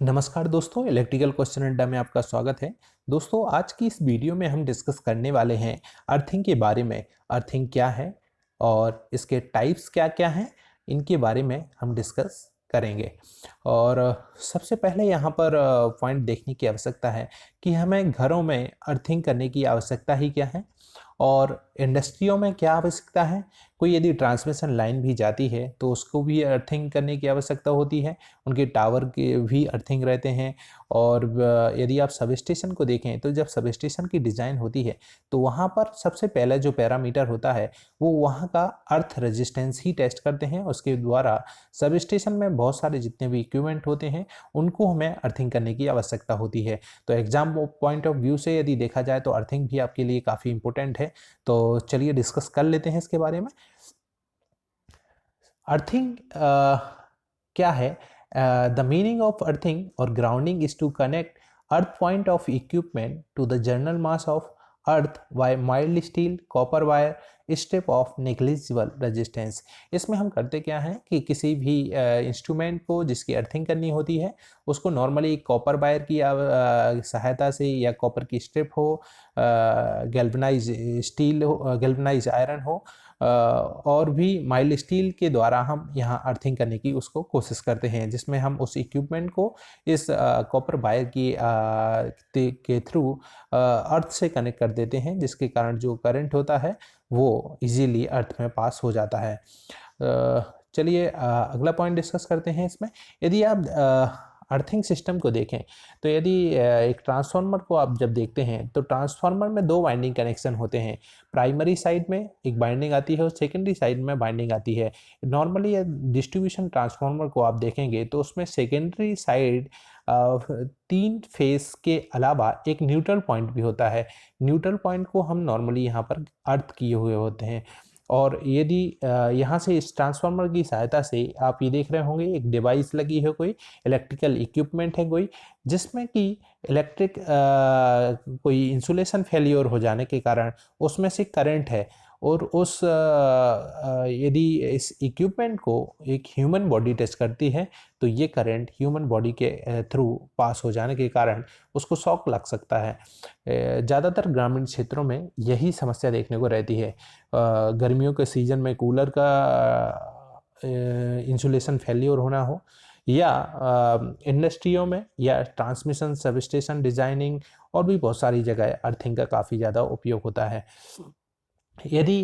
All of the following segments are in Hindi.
नमस्कार दोस्तों, इलेक्ट्रिकल क्वेश्चन अड्डा में आपका स्वागत है। दोस्तों, आज की इस वीडियो में हम डिस्कस करने वाले हैं अर्थिंग के बारे में। अर्थिंग क्या है और इसके टाइप्स क्या-क्या हैं, इनके बारे में हम डिस्कस करेंगे। और सबसे पहले यहाँ पर पॉइंट देखने की आवश्यकता है कि हमें घरों में अर्थिंग करने की आवश्यकता ही क्या है और इंडस्ट्रियों में क्या आवश्यकता है। कोई यदि ट्रांसमिशन लाइन भी जाती है तो उसको भी अर्थिंग करने की आवश्यकता होती है, उनके टावर के भी अर्थिंग रहते हैं। और यदि आप सब स्टेशन को देखें तो जब सब स्टेशन की डिज़ाइन होती है तो वहाँ पर सबसे पहला जो पैरामीटर होता है वो वहाँ का अर्थ रेजिस्टेंस ही टेस्ट करते हैं। उसके द्वारा सब स्टेशन में बहुत सारे जितने भी इक्विपमेंट होते हैं उनको हमें अर्थिंग करने की आवश्यकता होती है। तो एग्जाम पॉइंट ऑफ व्यू से यदि देखा जाए तो अर्थिंग भी आपके लिए काफ़ी इंपॉर्टेंट है। तो चलिए डिस्कस कर लेते हैं इसके बारे में। अर्थिंग क्या है? द मीनिंग ऑफ अर्थिंग और grounding is to connect earth point of equipment to the general mass of earth by mild steel copper wire step of negligible resistance. इसमें हम करते क्या हैं कि किसी भी इंस्ट्रूमेंट को जिसकी अर्थिंग करनी होती है उसको नॉर्मली कॉपर वायर की सहायता से या कॉपर की स्ट्रिप हो, गैल्वनाइज स्टील हो, गैल्वनाइज आयरन हो, और भी माइल्ड स्टील के द्वारा हम यहाँ अर्थिंग करने की उसको कोशिश करते हैं, जिसमें हम उस इक्विपमेंट को इस कॉपर वायर के थ्रू अर्थ से कनेक्ट कर देते हैं, जिसके कारण जो करंट होता है वो इजीली अर्थ में पास हो जाता है। चलिए अगला पॉइंट डिस्कस करते हैं इसमें। यदि आप अर्थिंग सिस्टम को देखें तो यदि एक ट्रांसफार्मर को आप जब देखते हैं तो ट्रांसफार्मर में दो वाइंडिंग कनेक्शन होते हैं। प्राइमरी साइड में एक बाइंडिंग आती है और सेकेंडरी साइड में बाइंडिंग आती है। नॉर्मली डिस्ट्रीब्यूशन ट्रांसफार्मर को आप देखेंगे तो उसमें सेकेंडरी साइड 3 फेस के अलावा एक न्यूट्रल पॉइंट भी होता है। न्यूट्रल पॉइंट को हम नॉर्मली यहाँ पर अर्थ किए हुए होते हैं। और यदि यहाँ से इस ट्रांसफार्मर की सहायता से आप ये देख रहे होंगे एक डिवाइस लगी है, कोई इलेक्ट्रिकल इक्विपमेंट है कोई, जिसमें कि इलेक्ट्रिक कोई इंसुलेशन फेलियर हो जाने के कारण उसमें से करंट है। और उस यदि इस इक्विपमेंट को एक ह्यूमन बॉडी टच करती है तो ये करंट ह्यूमन बॉडी के थ्रू पास हो जाने के कारण उसको शॉक लग सकता है। ज़्यादातर ग्रामीण क्षेत्रों में यही समस्या देखने को रहती है। गर्मियों के सीज़न में कूलर का इंसुलेशन फेलियर होना हो, या इंडस्ट्रियों में, या ट्रांसमिशन सब स्टेशन डिज़ाइनिंग, और भी बहुत सारी जगह अर्थिंग का काफ़ी ज़्यादा उपयोग होता है। यदि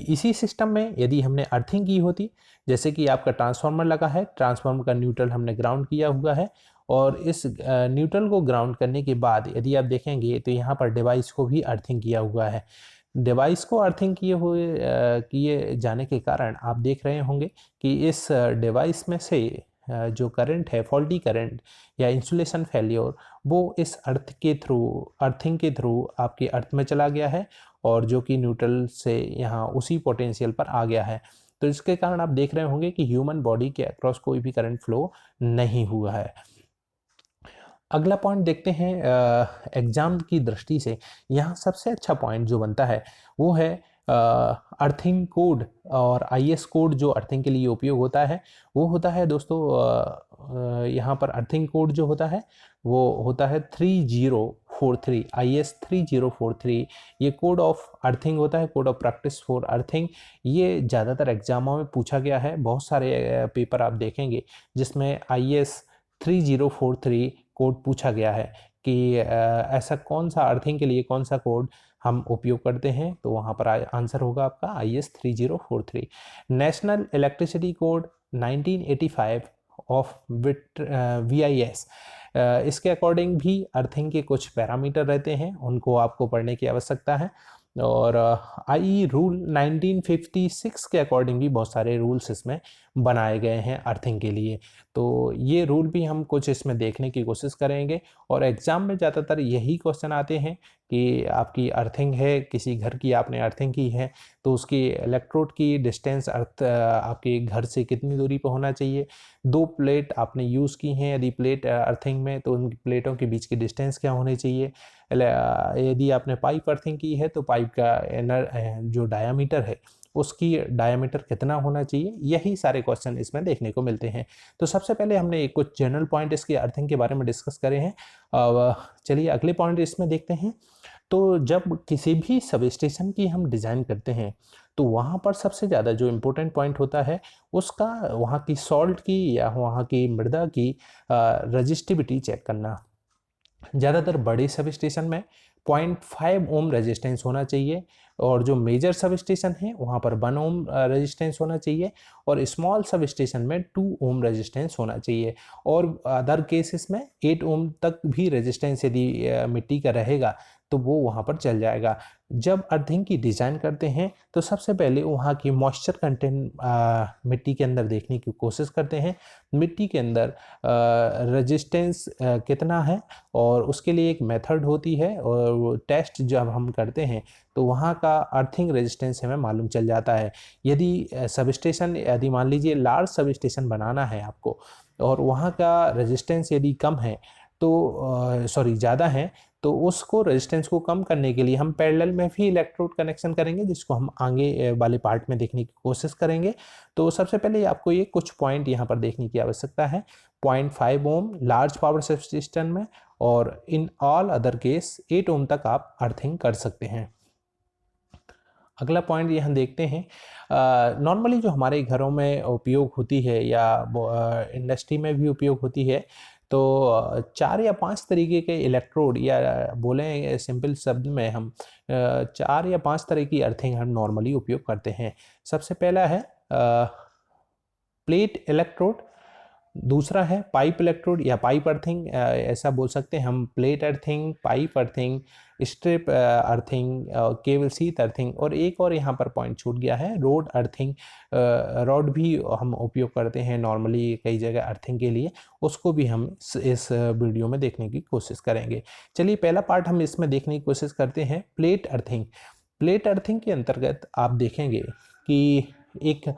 इसी सिस्टम में यदि हमने अर्थिंग की होती, जैसे कि आपका ट्रांसफार्मर लगा है, ट्रांसफार्मर का न्यूट्रल हमने ग्राउंड किया हुआ है, और इस न्यूट्रल को ग्राउंड करने के बाद यदि आप देखेंगे तो यहाँ पर डिवाइस को भी अर्थिंग किया हुआ है। डिवाइस को अर्थिंग किए जाने के कारण आप देख रहे होंगे कि इस डिवाइस में से जो करंट है, फॉल्टी करंट या इंसुलेशन फेलियर, वो इस अर्थिंग के थ्रू आपके अर्थ में चला गया है, और जो कि न्यूट्रल से यहाँ उसी पोटेंशियल पर आ गया है। तो इसके कारण आप देख रहे होंगे कि ह्यूमन बॉडी के अक्रॉस कोई भी करंट फ्लो नहीं हुआ है। अगला पॉइंट देखते हैं एग्जाम की दृष्टि से। यहाँ सबसे अच्छा पॉइंट जो बनता है वो है अर्थिंग कोड और आईएस कोड जो अर्थिंग के लिए उपयोग होता है वो होता है दोस्तों, यहाँ पर अर्थिंग कोड जो होता है वो होता है 3043, IS 3043। ये कोड ऑफ अर्थिंग होता है, code of practice for earthing. ये ज़्यादातर एग्जामों में पूछा गया है। बहुत सारे पेपर आप देखेंगे जिसमें IS 3043 कोड पूछा गया है कि ऐसा कौन सा अर्थिंग के लिए कौन सा कोड हम उपयोग करते हैं, तो वहाँ पर आंसर होगा आपका IS 3043। National electricity code 1985 of VIS, इसके अकॉर्डिंग भी अर्थिंग के कुछ पैरामीटर रहते हैं, उनको आपको पढ़ने की आवश्यकता है। और आई रूल 1956 के अकॉर्डिंग भी बहुत सारे रूल्स इसमें बनाए गए हैं अर्थिंग के लिए। तो ये रूल भी हम कुछ इसमें देखने की कोशिश करेंगे। और एग्ज़ाम में ज़्यादातर यही क्वेश्चन आते हैं कि आपकी अर्थिंग है, किसी घर की आपने अर्थिंग की है तो उसकी इलेक्ट्रोड की डिस्टेंस आपके घर से कितनी दूरी पर होना चाहिए। 2 प्लेट आपने यूज़ की हैं, यदि प्लेट अर्थिंग में तो उन प्लेटों के बीच की डिस्टेंस क्या होनी चाहिए। यदि आपने पाइप अर्थिंग की है तो पाइप का जो डायामीटर है उसकी डायमीटर कितना होना चाहिए, यही सारे क्वेश्चन इसमें देखने को मिलते हैं। तो सबसे पहले हमने कुछ जनरल पॉइंट इसकी अर्थिंग के बारे में डिस्कस करे हैं। चलिए अगले पॉइंट इसमें देखते हैं। तो जब किसी भी सब स्टेशन की हम डिज़ाइन करते हैं तो वहाँ पर सबसे ज़्यादा जो इम्पोर्टेंट पॉइंट होता है उसका वहाँ की सॉल्ट की या वहाँ की मृदा की रजिस्टिविटी चेक करना। ज़्यादातर बड़े सब स्टेशन में 0.5 ओम रेजिस्टेंस होना चाहिए और जो मेजर सब स्टेशन है वहाँ पर 1 ओम रेजिस्टेंस होना चाहिए और स्मॉल सब स्टेशन में 2 ओम रेजिस्टेंस होना चाहिए और अदर केसेस में 8 ओम तक भी रेजिस्टेंस यदि मिट्टी का रहेगा तो वो वहाँ पर चल जाएगा। जब अर्थिंग की डिज़ाइन करते हैं तो सबसे पहले वहाँ की मॉइस्चर कंटेंट मिट्टी के अंदर देखने की कोशिश करते हैं। मिट्टी के अंदर रेजिस्टेंस कितना है और उसके लिए एक मेथड होती है और वो टेस्ट जब हम करते हैं तो वहाँ का अर्थिंग रेजिस्टेंस हमें मालूम चल जाता है। यदि सब स्टेशन यदि मान लीजिए लार्ज सब स्टेशन बनाना है आपको और वहाँ का रेजिस्टेंस यदि कम है तो ज़्यादा है तो उसको रेजिस्टेंस को कम करने के लिए हम पैरेलल में भी इलेक्ट्रोड कनेक्शन करेंगे, जिसको हम आगे वाले पार्ट में देखने की कोशिश करेंगे। तो सबसे पहले आपको ये कुछ पॉइंट यहाँ पर देखने की आवश्यकता है। 0.5 ओम लार्ज पावर सबस्टेशन में और इन ऑल अदर केस 8 ओम तक आप अर्थिंग कर सकते हैं। अगला पॉइंट यहाँ देखते हैं। नॉर्मली जो हमारे घरों में उपयोग होती है या इंडस्ट्री में भी उपयोग होती है तो 4 या 5 तरीके के इलेक्ट्रोड या बोलें सिंपल शब्द में हम 4 या 5 तरह की अर्थिंग हम नॉर्मली उपयोग करते हैं। सबसे पहला है प्लेट इलेक्ट्रोड, दूसरा है पाइप इलेक्ट्रोड या पाइप अर्थिंग, ऐसा बोल सकते हैं हम। Plate earthing, pipe earthing, strip earthing, cable sheath earthing और एक और यहाँ पर पॉइंट छूट गया है रोड अर्थिंग। रॉड भी हम उपयोग करते हैं नॉर्मली कई जगह अर्थिंग के लिए, उसको भी हम इस वीडियो में देखने की कोशिश करेंगे। चलिए पहला पार्ट हम इसमें देखने की कोशिश करते हैं प्लेट अर्थिंग। प्लेट अर्थिंग के अंतर्गत आप देखेंगे कि एक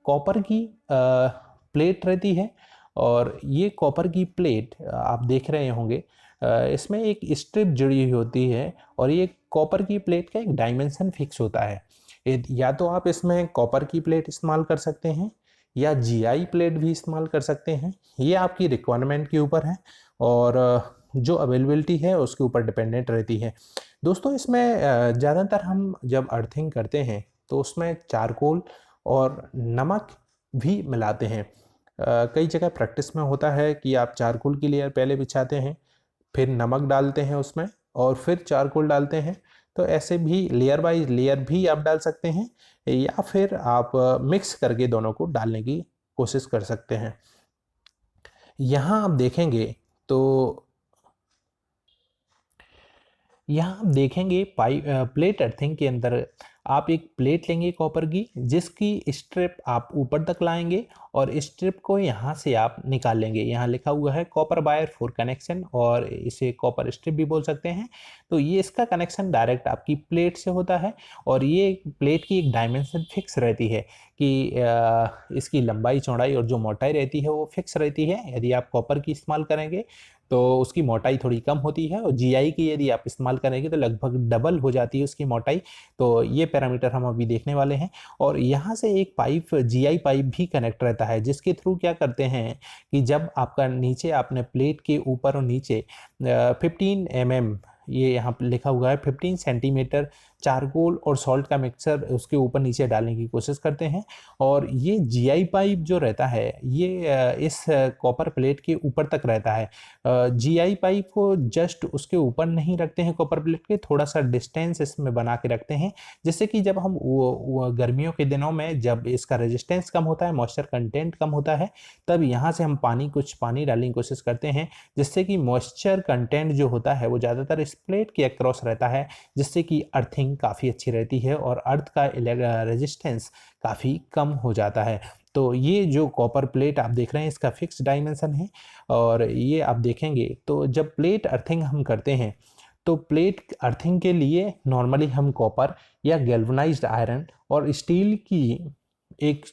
कॉपर की प्लेट रहती है और ये कॉपर की प्लेट आप देख रहे होंगे, इसमें एक स्ट्रिप जुड़ी हुई होती है और ये कॉपर की प्लेट का एक डायमेंशन फिक्स होता है। या तो आप इसमें कॉपर की प्लेट इस्तेमाल कर सकते हैं या जीआई प्लेट भी इस्तेमाल कर सकते हैं, ये आपकी रिक्वायरमेंट के ऊपर है और जो अवेलेबिलिटी है उसके ऊपर डिपेंडेंट रहती है। दोस्तों इसमें ज़्यादातर हम जब अर्थिंग करते हैं तो उसमें चारकोल और नमक भी मिलाते हैं। कई जगह प्रैक्टिस में होता है कि आप चारकोल की लेयर पहले बिछाते हैं, फिर नमक डालते हैं उसमें और फिर चारकोल डालते हैं। तो ऐसे भी लेयर बाय लेयर भी आप डाल सकते हैं या फिर आप मिक्स करके दोनों को डालने की कोशिश कर सकते हैं। यहाँ आप देखेंगे तो यहाँ आप देखेंगे प्लेट अर्थिंग के अंदर आप एक प्लेट लेंगे कॉपर की, जिसकी स्ट्रिप आप ऊपर तक लाएंगे और स्ट्रिप को यहाँ से आप निकाल लेंगे। यहाँ लिखा हुआ है कॉपर वायर फॉर कनेक्शन और इसे कॉपर स्ट्रिप भी बोल सकते हैं। तो ये इसका कनेक्शन डायरेक्ट आपकी प्लेट से होता है और ये प्लेट की एक डायमेंशन फिक्स रहती है कि इसकी लंबाई चौड़ाई और जो मोटाई रहती है वो फिक्स रहती है। यदि आप कॉपर की इस्तेमाल करेंगे तो उसकी मोटाई थोड़ी कम होती है और जीआई की यदि आप इस्तेमाल करेंगे तो लगभग डबल हो जाती है उसकी मोटाई। तो ये पैरामीटर हम अभी देखने वाले हैं। और यहाँ से एक पाइप जीआई पाइप भी कनेक्ट रहता है, जिसके थ्रू क्या करते हैं कि जब आपका नीचे आपने प्लेट के ऊपर और नीचे 15 mm, ये यहाँ पर लिखा हुआ है 15 सेंटीमीटर चारकोल और सॉल्ट का मिक्सचर उसके ऊपर नीचे डालने की कोशिश करते हैं। और ये जीआई पाइप जो रहता है ये इस कॉपर प्लेट के ऊपर तक रहता है। जीआई पाइप को जस्ट उसके ऊपर नहीं रखते हैं कॉपर प्लेट के, थोड़ा सा डिस्टेंस इसमें बना के रखते हैं, जिससे कि जब हम गर्मियों के दिनों में जब इसका रेजिस्टेंस कम होता है, मॉइस्चर कंटेंट कम होता है, तब यहाँ से हम कुछ पानी डालने की कोशिश करते हैं, जिससे कि मॉइस्चर कंटेंट जो होता है वो ज़्यादातर इस प्लेट के अक्रॉस रहता है, जिससे कि अर्थिंग काफ़ी अच्छी रहती है और अर्थ का रेजिस्टेंस काफ़ी कम हो जाता है। तो ये जो कॉपर प्लेट आप देख रहे हैं इसका फिक्स डायमेंशन है और ये आप देखेंगे तो जब प्लेट अर्थिंग हम करते हैं तो प्लेट अर्थिंग के लिए नॉर्मली हम कॉपर या गैल्वनाइज्ड आयरन और स्टील की एक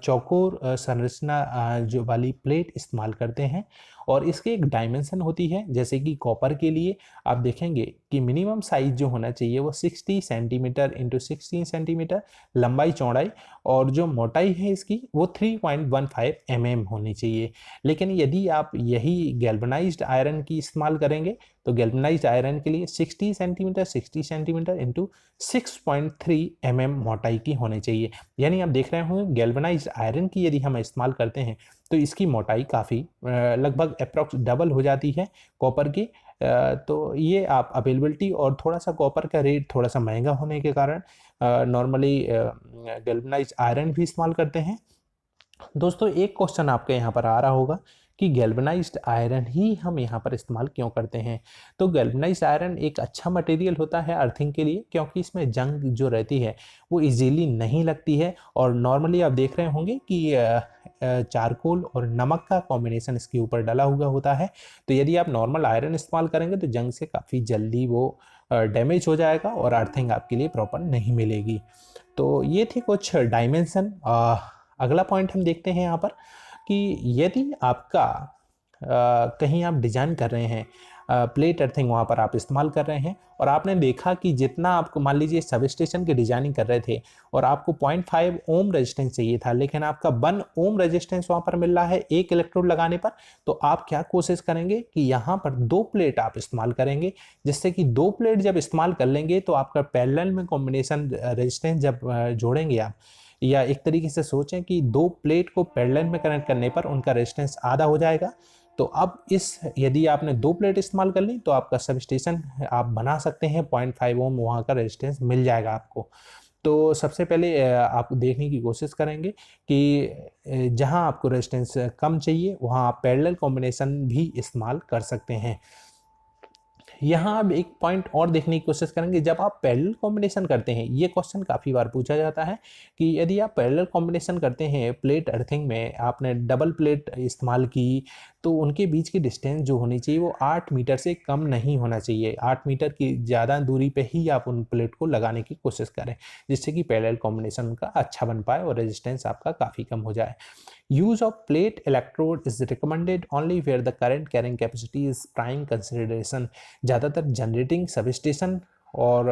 चौकोर संरचना जो वाली प्लेट इस्तेमाल करते हैं और इसके एक डायमेंशन होती है, जैसे कि कॉपर के लिए आप देखेंगे कि मिनिमम साइज जो होना चाहिए वो 60 सेंटीमीटर इंटू 16 सेंटीमीटर लंबाई चौड़ाई, और जो मोटाई है इसकी वो 3.15 होनी चाहिए। लेकिन यदि आप यही गैल्वेनाइज्ड आयरन की इस्तेमाल करेंगे तो गैल्वेनाइज्ड आयरन के लिए 60 सेंटीमीटर इंटू 6.3 मोटाई की होनी चाहिए। यानी आप देख रहे होंगे गैल्वेनाइज्ड आयरन की यदि हम इस्तेमाल करते हैं तो इसकी मोटाई काफ़ी लगभग अप्रॉक्स डबल हो जाती है कॉपर की। तो ये आप अवेलेबिलिटी और थोड़ा सा कॉपर का रेट थोड़ा सा महंगा होने के कारण नॉर्मली गैल्वेनाइज्ड आयरन भी इस्तेमाल करते हैं। दोस्तों एक क्वेश्चन आपके यहाँ पर आ रहा होगा कि गैल्वेनाइज्ड आयरन ही हम यहाँ पर इस्तेमाल क्यों करते हैं। तो गैल्वेनाइज्ड आयरन एक अच्छा मटेरियल होता है अर्थिंग के लिए, क्योंकि इसमें जंग जो रहती है वो इजीली नहीं लगती है। और नॉर्मली आप देख रहे होंगे कि चारकोल और नमक का कॉम्बिनेशन इसके ऊपर डला हुआ होता है। तो यदि आप नॉर्मल आयरन इस्तेमाल करेंगे तो जंग से काफ़ी जल्दी वो डैमेज हो जाएगा और अर्थिंग आपके लिए प्रॉपर नहीं मिलेगी। तो ये थे कुछ डायमेंशन। अगला पॉइंट हम देखते हैं यहाँ पर कि यदि आपका कहीं आप डिजाइन कर रहे हैं, प्लेट अर्थिंग वहाँ पर आप इस्तेमाल कर रहे हैं और आपने देखा कि जितना आपको मान लीजिए सब स्टेशन की डिजाइनिंग कर रहे थे और आपको 0.5 ओम रेजिस्टेंस चाहिए था, लेकिन आपका 1 ओम रेजिस्टेंस वहाँ पर मिल रहा है एक इलेक्ट्रोड लगाने पर, तो आप क्या कोशिश करेंगे कि यहाँ पर 2 प्लेट आप इस्तेमाल करेंगे, जिससे कि 2 प्लेट जब इस्तेमाल कर लेंगे तो आपका पैरेलल में कॉम्बिनेशन रेजिस्टेंस जब जोड़ेंगे आप, या एक तरीके से सोचें कि 2 प्लेट को पैरेलल में कनेक्ट करने पर उनका रेजिस्टेंस आधा हो जाएगा। तो अब इस यदि आपने 2 प्लेट इस्तेमाल कर ली तो आपका सब स्टेशन आप बना सकते हैं, 0.5 ओम वहाँ का रेजिस्टेंस मिल जाएगा आपको। तो सबसे पहले आप देखने की कोशिश करेंगे कि जहाँ आपको रेजिस्टेंस कम चाहिए वहाँ आप पैरेलल कॉम्बिनेशन भी इस्तेमाल कर सकते हैं। यहाँ अब एक पॉइंट और देखने की कोशिश करेंगे, जब आप पैरेलल कॉम्बिनेशन करते हैं, ये क्वेश्चन काफ़ी बार पूछा जाता है कि यदि आप पैरेलल कॉम्बिनेशन करते हैं प्लेट अर्थिंग में, आपने डबल प्लेट इस्तेमाल की, तो उनके बीच की डिस्टेंस जो होनी चाहिए वो 8 मीटर से कम नहीं होना चाहिए। 8 मीटर की ज़्यादा दूरी पे ही आप उन प्लेट को लगाने की कोशिश करें, जिससे कि पैरेलल कॉम्बिनेशन का अच्छा बन पाए और रेजिस्टेंस आपका काफ़ी कम हो जाए। Use of plate electrode is recommended only where the current carrying capacity is prime consideration। ज़्यादातर जनरेटिंग सबस्टेशन और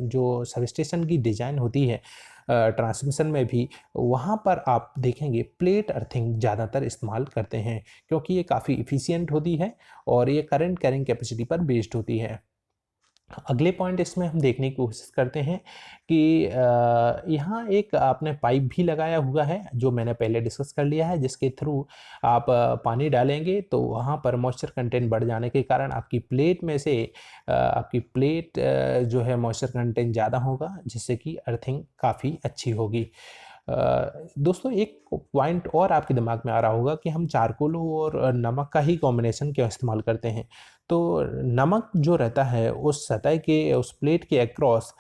जो सबस्टेशन की डिज़ाइन होती है ट्रांसमिशन में भी, वहाँ पर आप देखेंगे प्लेट अर्थिंग ज़्यादातर इस्तेमाल करते हैं, क्योंकि ये काफ़ी इफ़िशियंट होती है और ये करंट कैरिंग कैपेसिटी पर बेस्ड होती है। अगले पॉइंट इसमें हम देखने की कोशिश करते हैं कि यहाँ एक आपने पाइप भी लगाया हुआ है, जो मैंने पहले डिस्कस कर लिया है, जिसके थ्रू आप पानी डालेंगे तो वहाँ पर मॉइस्चर कंटेंट बढ़ जाने के कारण आपकी प्लेट में से आपकी प्लेट जो है मॉइस्चर कंटेंट ज़्यादा होगा, जिससे कि अर्थिंग काफ़ी अच्छी होगी। दोस्तों एक पॉइंट और आपके दिमाग में आ रहा होगा कि हम चारकोल और नमक का ही कॉम्बिनेशन क्यों इस्तेमाल करते हैं। तो नमक जो रहता है उस सतह के उस प्लेट के अक्रॉस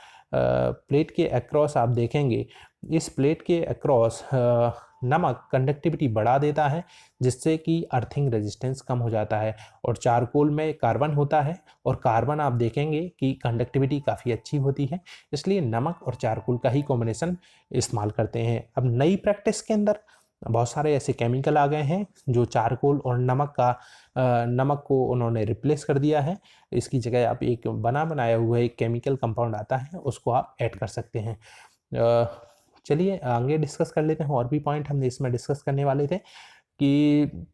आप देखेंगे, इस प्लेट के अक्रॉस नमक कंडक्टिविटी बढ़ा देता है, जिससे कि अर्थिंग रेजिस्टेंस कम हो जाता है। और चारकोल में कार्बन होता है और कार्बन आप देखेंगे कि कंडक्टिविटी काफ़ी अच्छी होती है, इसलिए नमक और चारकोल का ही कॉम्बिनेशन इस्तेमाल करते हैं। अब नई प्रैक्टिस के अंदर बहुत सारे ऐसे केमिकल आ गए हैं जो चारकोल और नमक को उन्होंने रिप्लेस कर दिया है। इसकी जगह आप एक बनाया हुआ एक केमिकल कंपाउंड आता है, उसको आप ऐड कर सकते हैं। चलिए आगे डिस्कस कर लेते हैं। और भी पॉइंट हमने इसमें डिस्कस करने वाले थे कि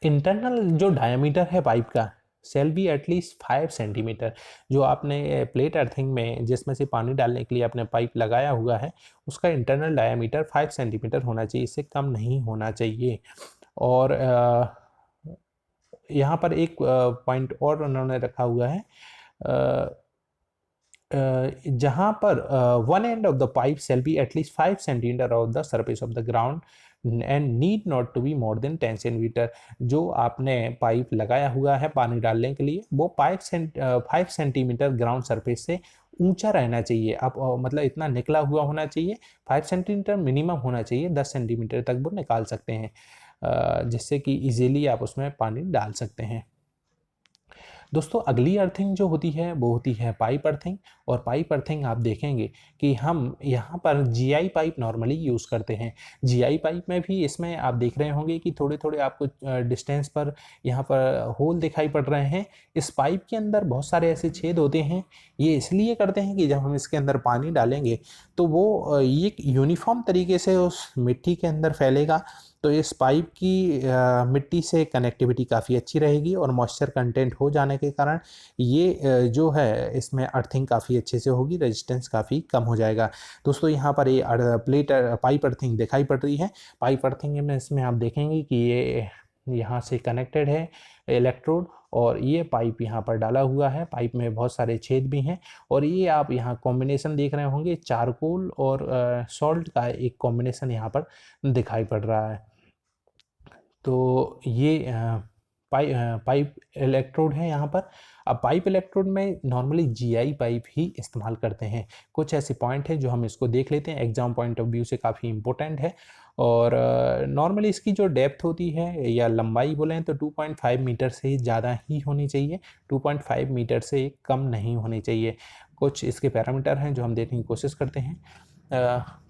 इंटरनल जो डायमीटर है पाइप का सेल बी एटलीस्ट 5 सेंटीमीटर। जो आपने प्लेट अर्थिंग में जिसमें से पानी डालने के लिए आपने पाइप लगाया हुआ है, उसका इंटरनल डायमीटर 5 सेंटीमीटर होना चाहिए, इससे कम नहीं होना चाहिए। और यहाँ पर एक पॉइंट और उन्होंने रखा हुआ है, जहाँ पर one end of the pipe shall be at least 5 centimetre of the surface of the ground and need not to be more than 10 centimetre. जो आपने पाइप लगाया हुआ है पानी डालने के लिए, वो 5 सेंटीमीटर ग्राउंड सरफेस से ऊंचा रहना चाहिए। आप मतलब इतना निकला हुआ होना चाहिए, 5 सेंटीमीटर मिनिमम होना चाहिए, 10 सेंटीमीटर तक वो निकाल सकते हैं, जिससे कि इजीली आप उसमें पानी डाल सकते हैं। दोस्तों अगली अर्थिंग जो होती है वो होती है पाइप अर्थिंग। और पाइप अर्थिंग आप देखेंगे कि हम यहाँ पर जीआई पाइप नॉर्मली यूज़ करते हैं। जीआई पाइप में भी इसमें आप देख रहे होंगे कि थोड़े थोड़े आपको डिस्टेंस पर यहाँ पर होल दिखाई पड़ रहे हैं। इस पाइप के अंदर बहुत सारे ऐसे छेद होते हैं। ये इसलिए करते हैं कि जब हम इसके अंदर पानी डालेंगे तो वो ये यूनिफॉर्म तरीके से उस मिट्टी के अंदर फैलेगा। तो इस पाइप की मिट्टी से कनेक्टिविटी काफ़ी अच्छी रहेगी और मॉइस्चर कंटेंट हो जाने के कारण ये जो है इसमें अर्थिंग काफ़ी अच्छे से होगी, रेजिस्टेंस काफ़ी कम हो जाएगा। दोस्तों यहाँ पर ये पाइप अर्थिंग दिखाई पड़ रही है। पाइप अर्थिंग में इसमें आप देखेंगे कि ये यहाँ से कनेक्टेड है इलेक्ट्रोड और ये पाइप यहाँ पर डाला हुआ है। पाइप में बहुत सारे छेद भी हैं और ये आप यहाँ कॉम्बिनेशन देख रहे होंगे, चारकोल और सॉल्ट का एक कॉम्बिनेशन यहाँ पर दिखाई पड़ रहा है। तो ये पाइप इलेक्ट्रोड है यहाँ पर। अब पाइप इलेक्ट्रोड में नॉर्मली जीआई पाइप ही इस्तेमाल करते हैं। कुछ ऐसे पॉइंट हैं जो हम इसको देख लेते हैं, एग्जाम पॉइंट ऑफ व्यू से काफ़ी इंपॉर्टेंट है। और नॉर्मली इसकी जो डेप्थ होती है या लंबाई बोलें तो 2.5 मीटर से ज़्यादा ही होनी चाहिए, 2.5 मीटर से कम नहीं होनी चाहिए। कुछ इसके पैरामीटर हैं जो हम देखने की कोशिश करते हैं।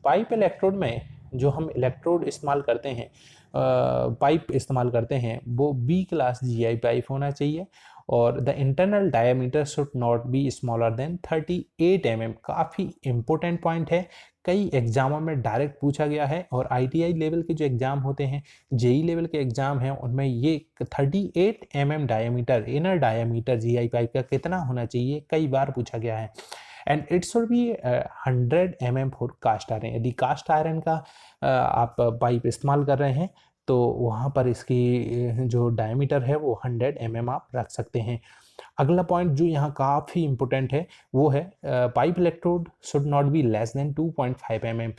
पाइप इलेक्ट्रोड में जो हम इलेक्ट्रोड इस्तेमाल करते हैं, पाइप इस्तेमाल करते हैं, वो बी क्लास जीआई पाइप होना चाहिए और the internal diameter should not be smaller than 38 mm। काफ़ी इंपॉर्टेंट पॉइंट है, कई एग्जामों में डायरेक्ट पूछा गया है और आईटीआई लेवल के जो एग्ज़ाम होते हैं, जेई लेवल के एग्ज़ाम हैं, उनमें ये 38 mm diameter, inner diameter GI pipe का कितना होना चाहिए, कई बार पूछा गया है। And it should be 100 mm for cast iron. यदि कास्ट आयरन का आप पाइप इस्तेमाल कर रहे हैं तो वहाँ पर इसकी जो डायमीटर है वो 100 mm आप रख सकते हैं। अगला पॉइंट जो यहाँ काफ़ी इंपॉर्टेंट है वो है pipe electrode should not be less than 2.5 mm,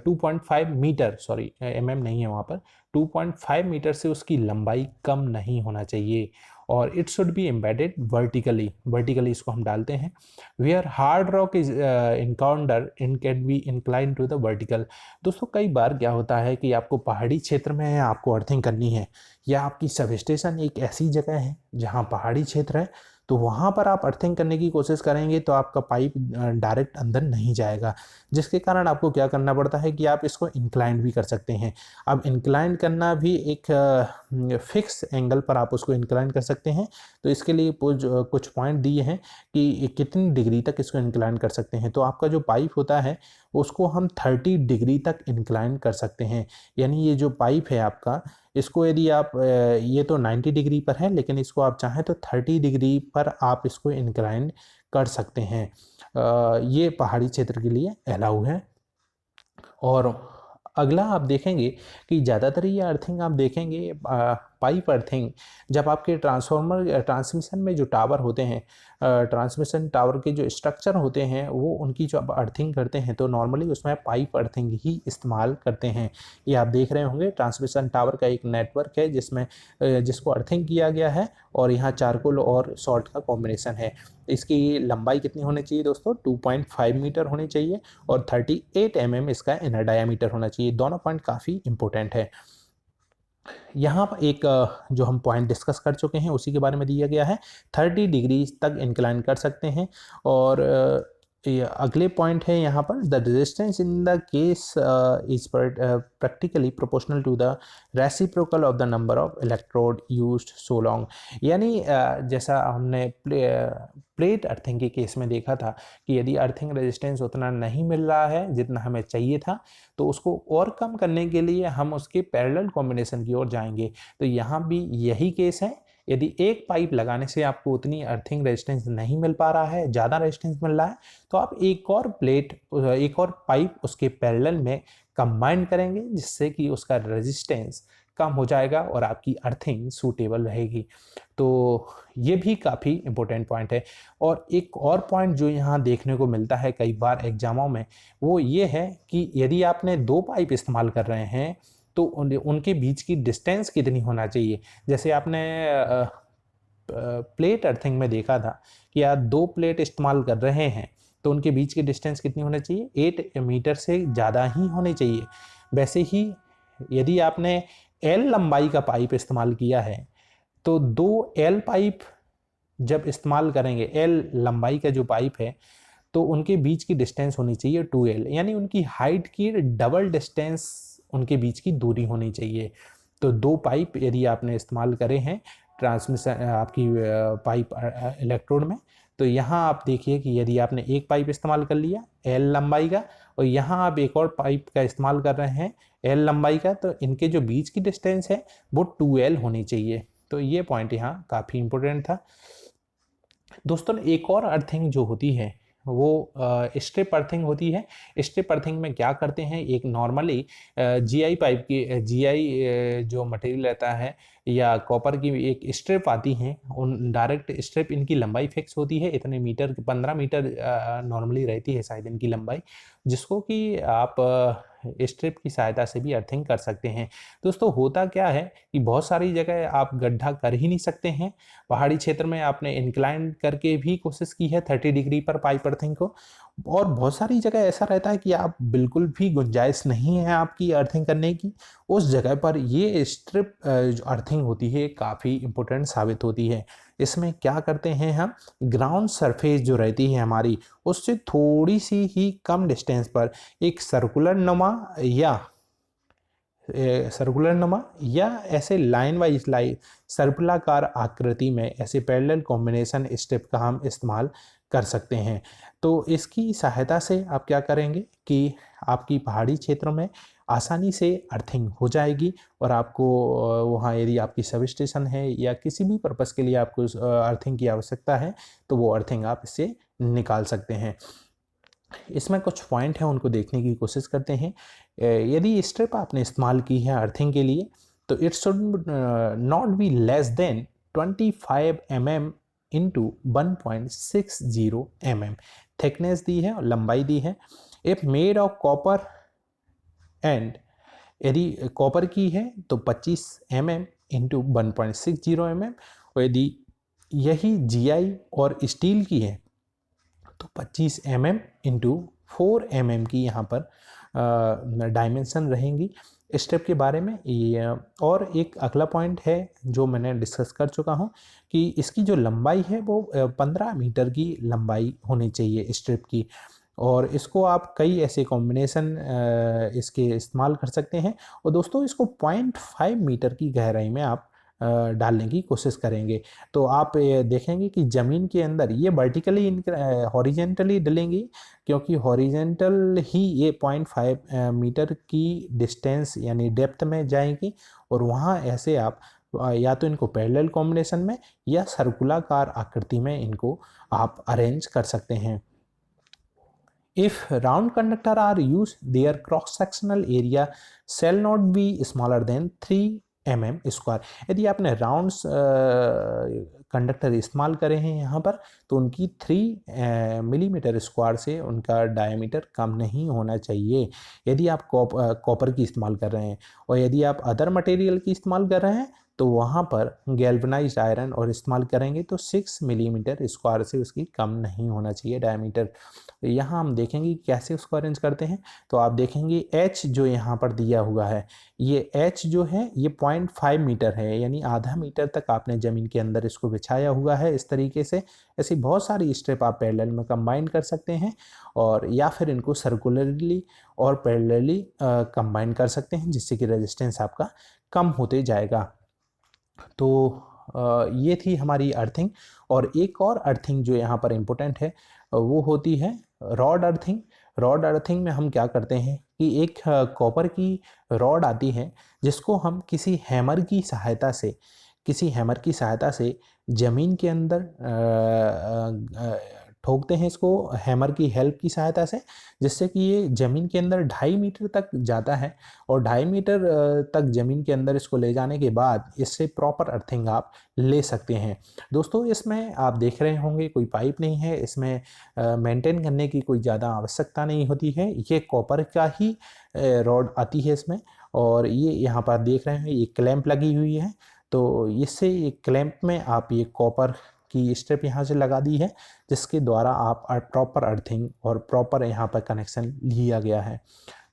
2.5 metre, sorry mm नहीं है वहाँ पर, 2.5 मीटर से उसकी लंबाई कम नहीं होना चाहिए। और it should be embedded vertically इसको हम डालते हैं। Where hard rock is encounter in can be incline to the vertical. दोस्तों कई बार क्या होता है कि आपको पहाड़ी क्षेत्र में आपको अर्थिंग करनी है या आपकी सब स्टेशन एक ऐसी जगह है जहाँ पहाड़ी क्षेत्र है, तो वहाँ पर आप अर्थिंग करने की कोशिश करेंगे तो आपका पाइप डायरेक्ट अंदर नहीं जाएगा, जिसके कारण आपको क्या करना पड़ता है कि आप इसको इंक्लाइन भी कर सकते हैं। अब इंक्लाइन करना भी एक फिक्स एंगल पर आप उसको इंक्लाइन कर सकते हैं। तो इसके लिए कुछ पॉइंट दिए हैं कि कितनी डिग्री तक इसको इंक्लाइन कर सकते हैं। तो आपका जो पाइप होता है उसको हम 30 डिग्री तक इंक्लाइन कर सकते हैं। यानी ये जो पाइप है आपका, इसको यदि आप ये तो 90 डिग्री पर है, लेकिन इसको आप चाहें तो 30 डिग्री पर आप इसको इंक्लाइन कर सकते हैं। ये पहाड़ी क्षेत्र के लिए अलाउ है। और अगला आप देखेंगे कि ज़्यादातर ये अर्थिंग आप देखेंगे पाइप अर्थिंग जब आपके ट्रांसमिशन में जो टावर होते हैं, ट्रांसमिशन टावर के जो स्ट्रक्चर होते हैं वो उनकी जो आप अर्थिंग करते हैं तो नॉर्मली उसमें पाइप अर्थिंग ही इस्तेमाल करते हैं। ये आप देख रहे होंगे ट्रांसमिशन टावर का एक नेटवर्क है जिसमें जिसको अर्थिंग किया गया है और यहाँ चारकोल और सॉल्ट का कॉम्बिनेशन है। इसकी लंबाई कितनी होनी चाहिए दोस्तों, 2.5 मीटर होनी चाहिए और 38 mm इसका इनर डायामीटर होना चाहिए। दोनों पॉइंट काफ़ी इंपॉर्टेंट है। यहाँ पर एक जो हम पॉइंट डिस्कस कर चुके हैं उसी के बारे में दिया गया है, 30 डिग्री तक इंक्लाइन कर सकते हैं। और अगले पॉइंट है यहाँ पर, the resistance in the case is practically proportional to the reciprocal of the number of electrode used so long. यानी जैसा हमने प्लेट अर्थिंग के केस में देखा था कि यदि अर्थिंग रेजिस्टेंस उतना नहीं मिल रहा है जितना हमें चाहिए था तो उसको और कम करने के लिए हम उसके पैरेलल कॉम्बिनेशन की ओर जाएंगे। तो यहाँ भी यही केस है, यदि एक पाइप लगाने से आपको उतनी अर्थिंग रेजिस्टेंस नहीं मिल पा रहा है, ज़्यादा रेजिस्टेंस मिल रहा है, तो आप एक और पाइप उसके पैरेलल में कंबाइन करेंगे जिससे कि उसका रेजिस्टेंस कम हो जाएगा और आपकी अर्थिंग सूटेबल रहेगी। तो ये भी काफ़ी इंपॉर्टेंट पॉइंट है। और एक और पॉइंट जो यहाँ देखने को मिलता है कई बार एग्जामों में वो ये है कि यदि आपने 2 पाइप इस्तेमाल कर रहे हैं तो उनके बीच की डिस्टेंस कितनी होना चाहिए। जैसे आपने प्लेट अर्थिंग में देखा था कि आप 2 प्लेट इस्तेमाल कर रहे हैं तो उनके बीच की डिस्टेंस कितनी होनी चाहिए, 8 मीटर से ज़्यादा ही होनी चाहिए। वैसे ही यदि आपने L लंबाई का पाइप इस्तेमाल किया है तो 2 L पाइप जब इस्तेमाल करेंगे, एल लंबाई का जो पाइप है, तो उनके बीच की डिस्टेंस होनी चाहिए 2L, यानी उनकी हाइट की डबल डिस्टेंस उनके बीच की दूरी होनी चाहिए। तो 2 पाइप यदि आपने इस्तेमाल करे हैं ट्रांसमिशन आपकी पाइप इलेक्ट्रोड में, तो यहाँ आप देखिए कि यदि आपने एक पाइप इस्तेमाल कर लिया L लंबाई का, और यहाँ आप एक और पाइप का इस्तेमाल कर रहे हैं L लंबाई का, तो इनके जो बीच की डिस्टेंस है वो 2L होनी चाहिए। तो ये पॉइंट यहाँ काफ़ी इंपॉर्टेंट था। दोस्तों एक और अर्थिंग जो होती है वो स्ट्रिप अर्थिंग होती है। स्ट्रिप अर्थिंग में क्या करते हैं, एक नॉर्मली जीआई पाइप की जीआई जो मटेरियल रहता है या कॉपर की एक स्ट्रिप आती है, उन डायरेक्ट स्ट्रिप, इनकी लंबाई फिक्स होती है इतने मीटर, 15 मीटर नॉर्मली रहती है शायद इनकी लंबाई, जिसको कि आप स्ट्रिप की सहायता से भी अर्थिंग कर सकते हैं। दोस्तों होता क्या है कि बहुत सारी जगह आप गड्ढा कर ही नहीं सकते हैं। पहाड़ी क्षेत्र में आपने इंक्लाइन करके भी कोशिश की है 30 डिग्री पर पाइप अर्थिंग को, और बहुत सारी जगह ऐसा रहता है कि आप बिल्कुल भी गुंजाइश नहीं है आपकी अर्थिंग करने की। उस जगह पर ये स्ट्रिप जो अर्थिंग होती है काफ़ी इंपॉर्टेंट साबित होती है। इसमें क्या करते हैं हम, ग्राउंड सरफेस जो रहती है हमारी, उससे थोड़ी सी ही कम डिस्टेंस पर एक सर्कुलर नमा या ऐसे लाइन वाइज लाइन सर्पिलाकार आकृति में ऐसे पैरेलल कॉम्बिनेशन स्टेप का हम इस्तेमाल कर सकते हैं। तो इसकी सहायता से आप क्या करेंगे कि आपकी पहाड़ी क्षेत्रों में आसानी से अर्थिंग हो जाएगी, और आपको वहाँ यदि आपकी सब स्टेशन है या किसी भी पर्पज़ के लिए आपको अर्थिंग की आवश्यकता है, तो वो अर्थिंग आप इससे निकाल सकते हैं। इसमें कुछ पॉइंट हैं, उनको देखने की कोशिश करते हैं। यदि स्ट्रिप आपने इस्तेमाल की है अर्थिंग के लिए, तो it should not be less than 25 mm into 1.60 mm thickness दी है और लंबाई दी है। If made of copper and, यदि कॉपर की है तो 25 mm इंटू 1.60 mm, और यदि यही जीआई और स्टील की है तो 25 mm इंटू 4 mm की यहाँ पर डायमेंशन रहेंगी स्टेप के बारे में। ये और एक अगला पॉइंट है जो मैंने डिस्कस कर चुका हूँ कि इसकी जो लंबाई है वो 15 मीटर की लंबाई होनी चाहिए स्ट्रिप की, और इसको आप कई ऐसे कॉम्बिनेशन इसके इस्तेमाल कर सकते हैं। और दोस्तों इसको 0.5 मीटर की गहराई में आप डालने की कोशिश करेंगे, तो आप देखेंगे कि ज़मीन के अंदर ये वर्टिकली हॉरिजेंटली डलेंगी, क्योंकि हॉरिजेंटल ही ये 0.5 मीटर की डिस्टेंस यानी डेप्थ में जाएंगी, और वहाँ ऐसे आप या तो इनको पैरेलल कॉम्बिनेशन में या सर्कुलाकार आकृति में इनको आप अरेंज कर सकते हैं। If round conductor are used, their cross-sectional area shall not be smaller than 3 mm square. यदि आपने राउंड कंडक्टर इस्तेमाल करे हैं यहाँ पर, तो उनकी 3 मिलीमीटर स्क्वायर से उनका डायमीटर कम नहीं होना चाहिए यदि आप कॉपर की इस्तेमाल कर रहे हैं। और यदि आप अदर मटेरियल की इस्तेमाल कर रहे हैं तो वहाँ पर गैल्वनाइज्ड आयरन और इस्तेमाल करेंगे तो 6 मिलीमीटर स्क्वायर से उसकी कम नहीं होना चाहिए डायमीटर। यहाँ हम देखेंगे कैसे उसको अरेंज करते हैं, तो आप देखेंगे H जो यहाँ पर दिया हुआ है, ये H जो है ये 0.5 मीटर है, यानी आधा मीटर तक आपने ज़मीन के अंदर इसको बिछाया हुआ है इस तरीके से। ऐसी बहुत सारी स्टेप आप पैरेलल में कंबाइन कर सकते हैं, और या फिर इनको सर्कुलरली और पैरेलली कंबाइन कर सकते हैं, जिससे कि रेजिस्टेंस आपका कम होते जाएगा। तो ये थी हमारी अर्थिंग। और एक और अर्थिंग जो यहाँ पर इम्पोर्टेंट है वो होती है रॉड अर्थिंग। रॉड अर्थिंग में हम क्या करते हैं कि एक कॉपर की रॉड आती है, जिसको हम किसी हैमर की सहायता से ज़मीन के अंदर ठोकते हैं इसको हैमर की हेल्प की सहायता से, जिससे कि ये ज़मीन के अंदर 2.5 मीटर तक जाता है, और 2.5 मीटर तक ज़मीन के अंदर इसको ले जाने के बाद इससे प्रॉपर अर्थिंग आप ले सकते हैं। दोस्तों इसमें आप देख रहे होंगे कोई पाइप नहीं है, इसमें मेंटेन करने की कोई ज़्यादा आवश्यकता नहीं होती है। ये कॉपर का ही रॉड आती है इसमें, और ये यहाँ पर देख रहे हैं ये क्लैंप लगी हुई है, तो इससे ये क्लैंप में आप ये कॉपर की स्ट्रिप यहाँ से लगा दी है, जिसके द्वारा आप प्रॉपर अर्थिंग और प्रॉपर यहाँ पर कनेक्शन लिया गया है।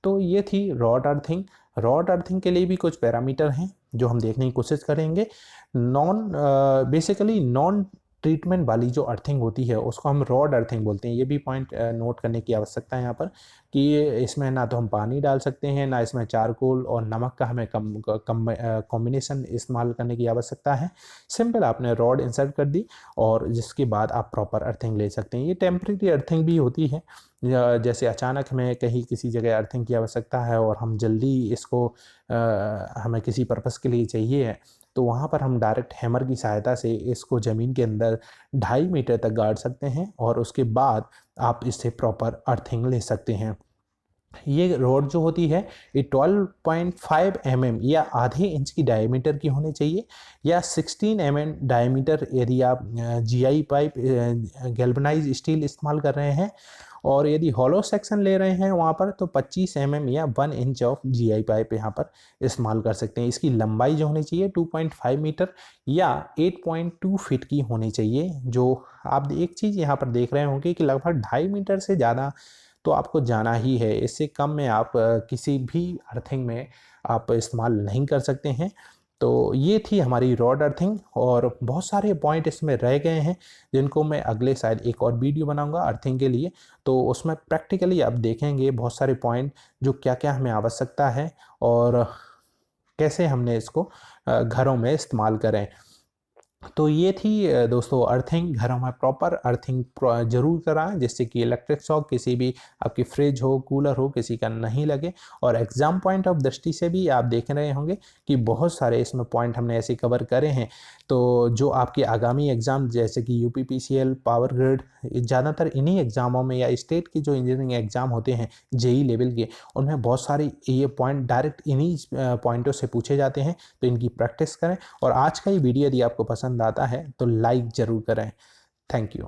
तो ये थी रॉड अर्थिंग। रॉड अर्थिंग के लिए भी कुछ पैरामीटर हैं जो हम देखने की कोशिश करेंगे। बेसिकली नॉन ट्रीटमेंट वाली जो अर्थिंग होती है उसको हम रॉड अर्थिंग बोलते हैं। ये भी पॉइंट नोट करने की आवश्यकता है यहाँ पर कि इसमें ना तो हम पानी डाल सकते हैं, ना इसमें चारकोल और नमक का हमें कॉम्बिनेशन इस्तेमाल करने की आवश्यकता है। सिंपल आपने रॉड इंसर्ट कर दी और जिसके बाद आप प्रॉपर अर्थिंग ले सकते हैं। ये टेम्परेरी अर्थिंग भी होती है, जैसे अचानक हमें कहीं किसी जगह अर्थिंग की आवश्यकता है और हम जल्दी इसको हमें किसी पर्पस के लिए चाहिए है, तो वहाँ पर हम डायरेक्ट हैमर की सहायता से इसको ज़मीन के अंदर 2.5 मीटर तक गाड़ सकते हैं और उसके बाद आप इससे प्रॉपर अर्थिंग ले सकते हैं। ये रॉड जो होती है ये 12.5 mm या आधे इंच की डायमीटर की होनी चाहिए, या 16 mm डायमीटर यदि आप GI पाइप गैल्वेनाइज स्टील इस्तेमाल कर रहे हैं, और यदि हॉलो सेक्शन ले रहे हैं वहाँ पर तो 25 mm या 1 इंच ऑफ GI पाइप यहाँ पर इस्तेमाल कर सकते हैं। इसकी लंबाई जो होनी चाहिए 2.5 मीटर या 8.2 फीट की होनी चाहिए। जो आप एक चीज़ यहाँ पर देख रहे होंगे कि लगभग 2.5 मीटर से ज़्यादा तो आपको जाना ही है, इससे कम में आप किसी भी अर्थिंग में आप इस्तेमाल नहीं कर सकते हैं। तो ये थी हमारी रॉड अर्थिंग, और बहुत सारे पॉइंट इसमें रह गए हैं जिनको मैं अगले शायद एक और वीडियो बनाऊंगा अर्थिंग के लिए, तो उसमें प्रैक्टिकली आप देखेंगे बहुत सारे पॉइंट जो क्या क्या हमें आवश्यकता है और कैसे हमने इसको घरों में इस्तेमाल करें। तो ये थी दोस्तों अर्थिंग। घरों में प्रॉपर अर्थिंग जरूर कराएं, जिससे कि इलेक्ट्रिक शॉक किसी भी आपकी फ्रिज हो, कूलर हो, किसी का नहीं लगे। और एग्ज़ाम पॉइंट ऑफ दृष्टि से भी आप देख रहे होंगे कि बहुत सारे इसमें पॉइंट हमने ऐसे कवर करे हैं, तो जो आपके आगामी एग्ज़ाम जैसे कि UPPCL, पावर ग्रिड, ज़्यादातर इन्हीं एग्ज़ामों में या स्टेट की जो इंजीनियरिंग एग्ज़ाम होते हैं JEE लेवल के, उनमें बहुत सारे ये पॉइंट डायरेक्ट इन्हीं पॉइंटों से पूछे जाते हैं। तो इनकी प्रैक्टिस करें, और आज का ये वीडियो यदि आपको पसंद आता है तो लाइक ज़रूर करें। Thank you.